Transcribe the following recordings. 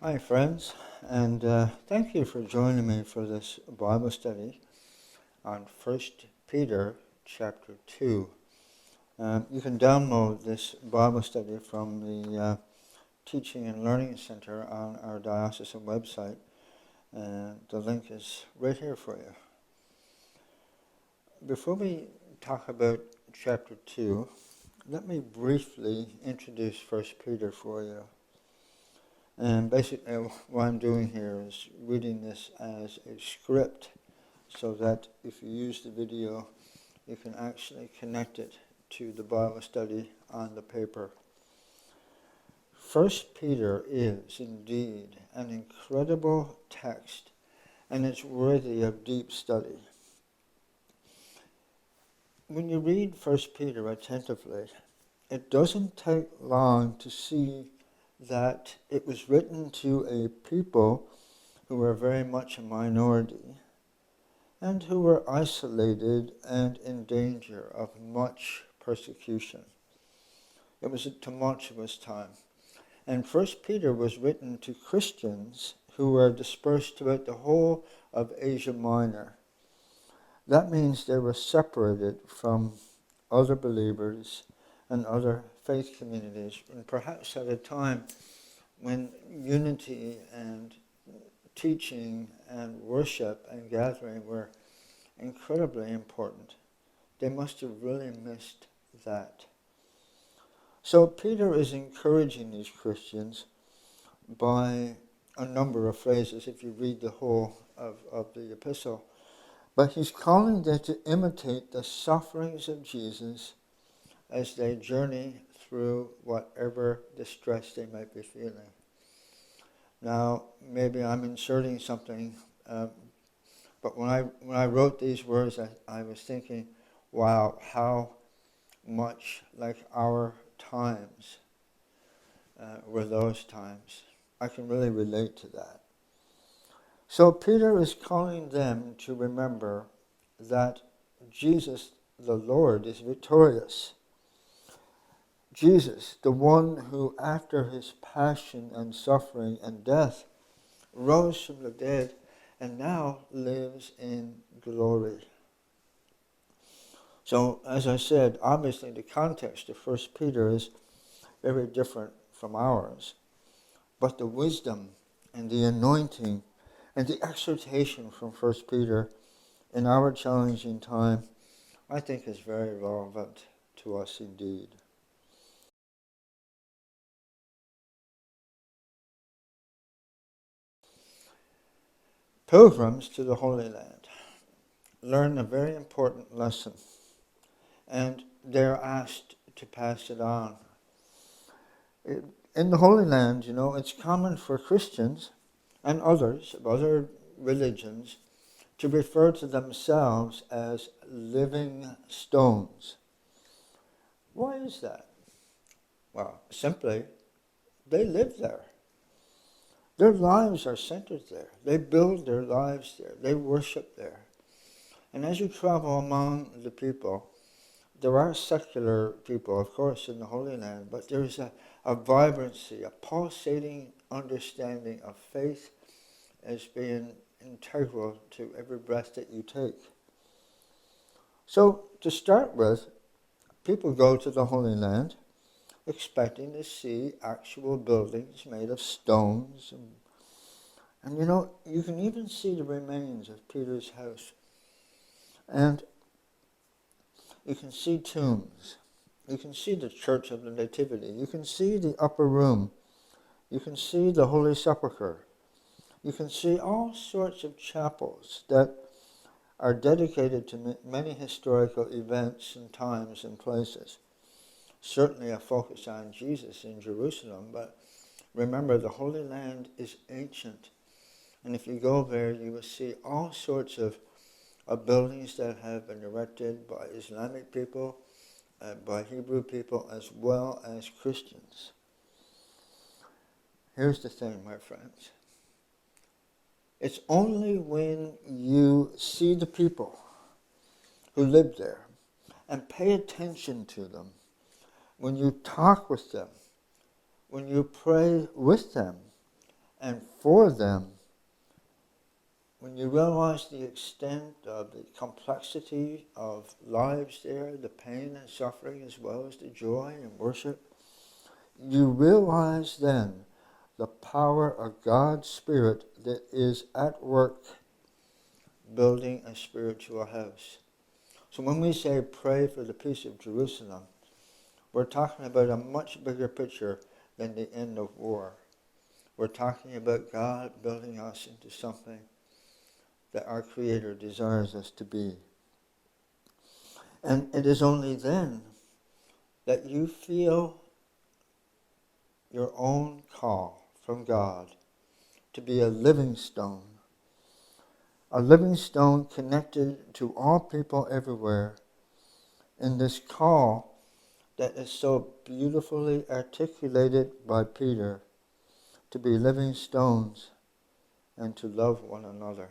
Hi, friends, and thank you for joining me for this Bible study on First Peter chapter 2. You can download this Bible study from the Teaching and Learning Center on our diocesan website, and the link is right here for you. Before we talk about chapter 2, let me briefly introduce First Peter for you. And basically what I'm doing here is reading this as a script so that if you use the video, you can actually connect it to the Bible study on the paper. First Peter is indeed an incredible text, and it's worthy of deep study. When you read First Peter attentively, it doesn't take long to see that it was written to a people who were very much a minority and who were isolated and in danger of much persecution. It was a tumultuous time. And First Peter was written to Christians who were dispersed throughout the whole of Asia Minor. That means they were separated from other believers and other faith communities, and perhaps at a time when unity and teaching and worship and gathering were incredibly important. They must have really missed that. So Peter is encouraging these Christians by a number of phrases if you read the whole of the epistle. But he's calling them to imitate the sufferings of Jesus as they journey through whatever distress they might be feeling. Now, maybe I'm inserting something, but when I wrote these words, I was thinking, wow, how much like our times were those times. I can really relate to that. So Peter is calling them to remember that Jesus, the Lord, is victorious. Jesus, the one who, after his passion and suffering and death, rose from the dead and now lives in glory. So, as I said, obviously the context of 1 Peter is very different from ours. But the wisdom and the anointing and the exhortation from 1 Peter in our challenging time, I think is very relevant to us indeed. Pilgrims to the Holy Land learn a very important lesson, and they're asked to pass it on. In the Holy Land, it's common for Christians and others of other religions to refer to themselves as living stones. Why is that? Well, simply, they live there. Their lives are centered there. They build their lives there. They worship there. And as you travel among the people, there are secular people, of course, in the Holy Land, but there's a vibrancy, a pulsating understanding of faith as being integral to every breath that you take. So, to start with, people go to the Holy Land expecting to see actual buildings made of stones. And you can even see the remains of Peter's house. And you can see tombs. You can see the Church of the Nativity. You can see the upper room. You can see the Holy Sepulchre. You can see all sorts of chapels that are dedicated to many historical events and times and places. Certainly a focus on Jesus in Jerusalem, but remember, the Holy Land is ancient. And if you go there, you will see all sorts of buildings that have been erected by Islamic people, by Hebrew people, as well as Christians. Here's the thing, my friends. It's only when you see the people who live there and pay attention to them, when you talk with them, when you pray with them, And for them, when you realize the extent of the complexity of lives there, the pain and suffering as well as the joy and worship, you realize then the power of God's Spirit that is at work building a spiritual house. So when we say pray for the peace of Jerusalem, we're talking about a much bigger picture than the end of war. We're talking about God building us into something that our Creator desires us to be. And it is only then that you feel your own call from God to be a living stone connected to all people everywhere, in this call that is so beautifully articulated by Peter, to be living stones and to love one another.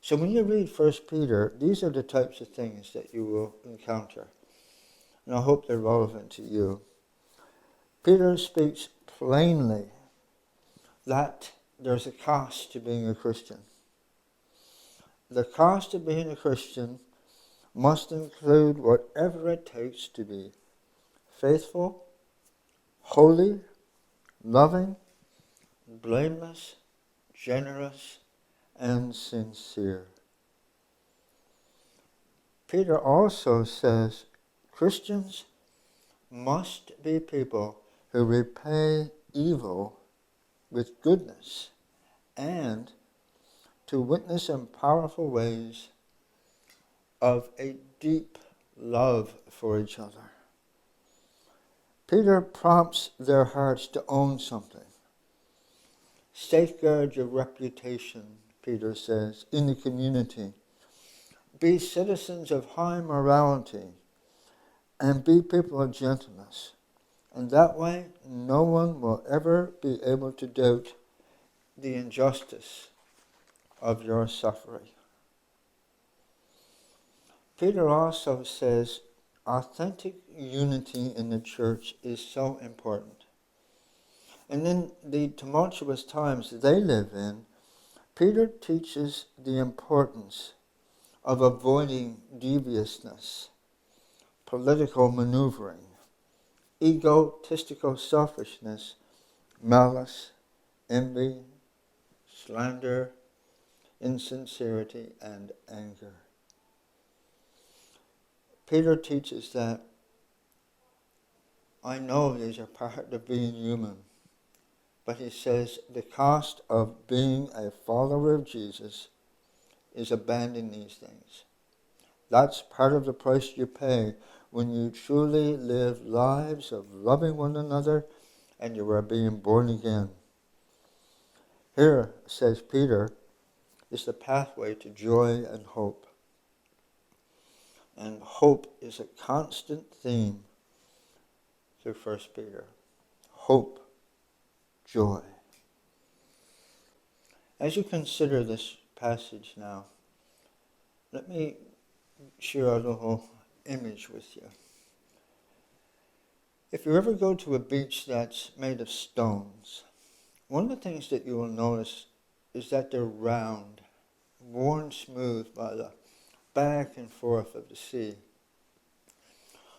So when you read 1 Peter, these are the types of things that you will encounter. And I hope they're relevant to you. Peter speaks plainly that there's a cost to being a Christian. The cost of being a Christian must include whatever it takes to be faithful, holy, loving, blameless, generous, and sincere. Peter also says Christians must be people who repay evil with goodness and to witness in powerful ways of a deep love for each other. Peter prompts their hearts to own something. Safeguard your reputation, Peter says, in the community. Be citizens of high morality and be people of gentleness. And that way, no one will ever be able to doubt the injustice of your suffering. Peter also says authentic unity in the church is so important. And in the tumultuous times they live in, Peter teaches the importance of avoiding deviousness, political maneuvering, egotistical selfishness, malice, envy, slander, insincerity, and anger. Peter teaches that I know these are part of being human, but he says the cost of being a follower of Jesus is abandoning these things. That's part of the price you pay when you truly live lives of loving one another and you are being born again. Here, says Peter, is the pathway to joy and hope. And hope is a constant theme through 1 Peter. Hope, joy. As you consider this passage now, let me share a little image with you. If you ever go to a beach that's made of stones, one of the things that you will notice is that they're round, worn smooth by the back and forth of the sea.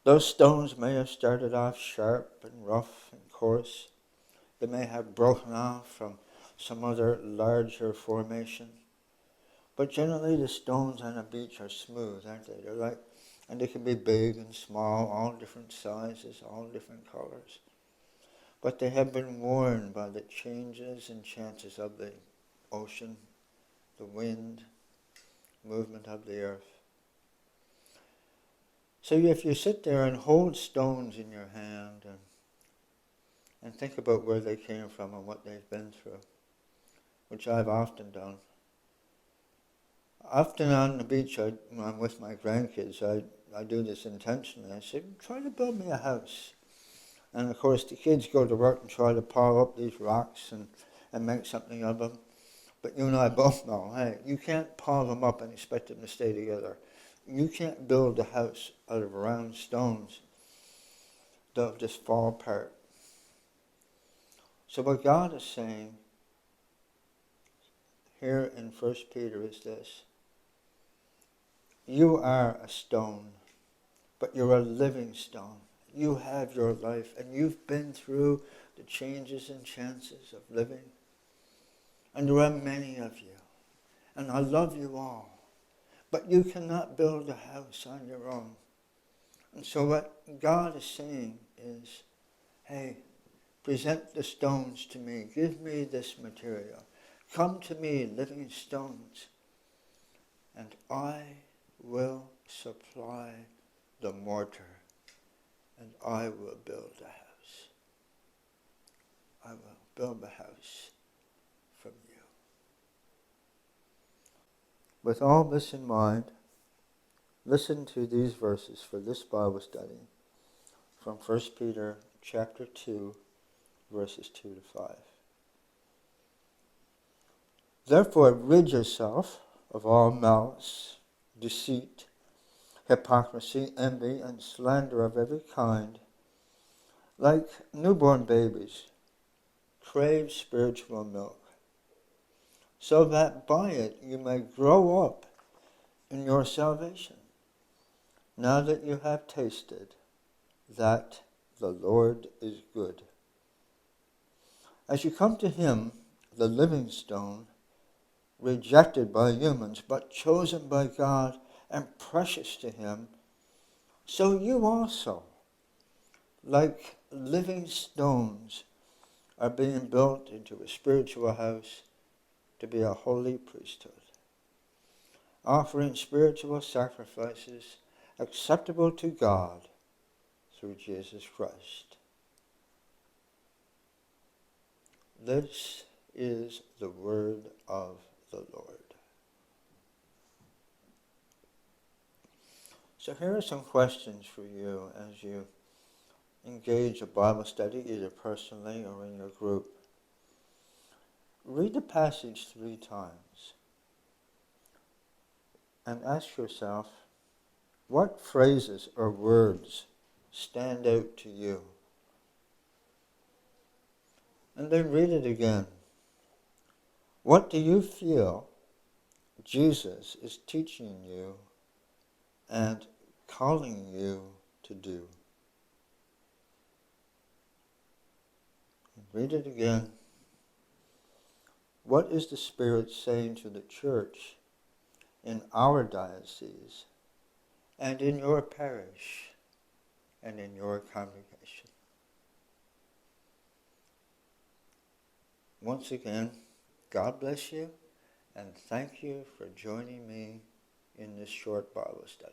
Those stones may have started off sharp and rough and coarse. They may have broken off from some other larger formation. But generally the stones on a beach are smooth, aren't they? They're like, and they can be big and small, all different sizes, all different colors. But they have been worn by the changes and chances of the ocean, the wind, movement of the earth. So if you sit there and hold stones in your hand and think about where they came from and what they've been through, which I've often done. Often on the beach, when I'm with my grandkids, I do this intentionally. I say, try to build me a house. And of course the kids go to work and try to pile up these rocks and make something of them. But you and I both know, hey, you can't pile them up and expect them to stay together. You can't build a house out of round stones. They'll just fall apart. So what God is saying here in 1 Peter is this. You are a stone, but you're a living stone. You have your life, and you've been through the changes and chances of living. And there are many of you, and I love you all. But you cannot build a house on your own. And so what God is saying is, hey, present the stones to me. Give me this material. Come to me, living stones, and I will supply the mortar, and I will build a house. I will build a house from you. With all this in mind, listen to these verses for this Bible study from 1 Peter chapter 2, verses 2 to 5. Therefore, rid yourself of all malice, deceit, hypocrisy, envy, and slander of every kind. Like newborn babies, crave spiritual milk, so that by it you may grow up in your salvation, now that you have tasted that the Lord is good. As you come to him, the living stone, rejected by humans, but chosen by God and precious to him, so you also, like living stones, are being built into a spiritual house to be a holy priesthood, offering spiritual sacrifices acceptable to God through Jesus Christ. This is the word of the Lord. So here are some questions for you as you engage a Bible study, either personally or in your group. Read the passage 3 times and ask yourself, what phrases or words stand out to you? And then read it again. What do you feel Jesus is teaching you and calling you to do? Read it again. What is the Spirit saying to the church in our diocese and in your parish and in your congregation? Once again, God bless you, and thank you for joining me in this short Bible study.